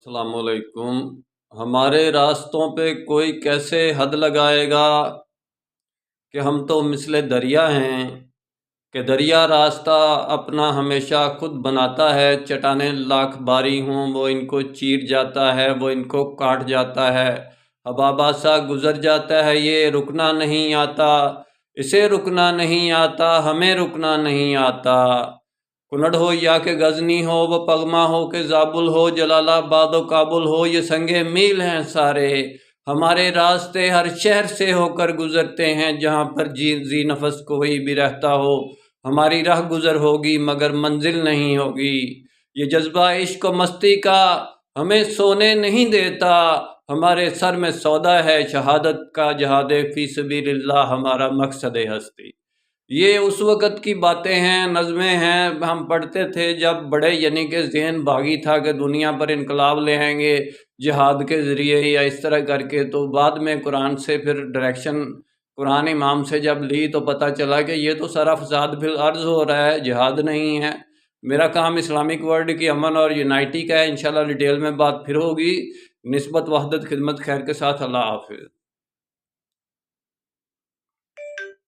السلام علیکم۔ ہمارے راستوں پہ کوئی کیسے حد لگائے گا کہ ہم تو مثل دریا ہیں کہ دریا راستہ اپنا ہمیشہ خود بناتا ہے، چٹانیں لاکھ باری ہوں وہ ان کو چیر جاتا ہے، وہ ان کو کاٹ جاتا ہے، حبابہ سا گزر جاتا ہے، یہ رکنا نہیں آتا، اسے رکنا نہیں آتا، ہمیں رکنا نہیں آتا۔ کنڑ ہو یا کہ غزنی ہو، وہ پغمہ ہو کہ زابل ہو، جلال آباد و کابل ہو، یہ سنگے میل ہیں سارے۔ ہمارے راستے ہر شہر سے ہو کر گزرتے ہیں، جہاں پر ذی نفس کوئی بھی رہتا ہو۔ ہماری راہ گزر ہوگی مگر منزل نہیں ہوگی۔ یہ جذبہ عشق و مستی کا ہمیں سونے نہیں دیتا، ہمارے سر میں سودا ہے شہادت کا، جہاد فی سبیل اللہ ہمارا مقصد ہستی۔ یہ اس وقت کی باتیں ہیں، نظمیں ہیں، ہم پڑھتے تھے جب بڑے یعنی کہ ذہن باغی تھا کہ دنیا پر انقلاب لے آئیں گے جہاد کے ذریعے یا اس طرح کر کے۔ تو بعد میں قرآن سے پھر ڈائریکشن قرآن امام سے جب لی تو پتہ چلا کہ یہ تو سارا فساد فی الارض ہو رہا ہے، جہاد نہیں ہے۔ میرا کام اسلامک ورلڈ کی امن اور یونائٹی کا ہے، انشاءاللہ ڈیٹیل میں بات پھر ہوگی۔ نسبت وحدت خدمت خیر کے ساتھ، اللہ حافظ۔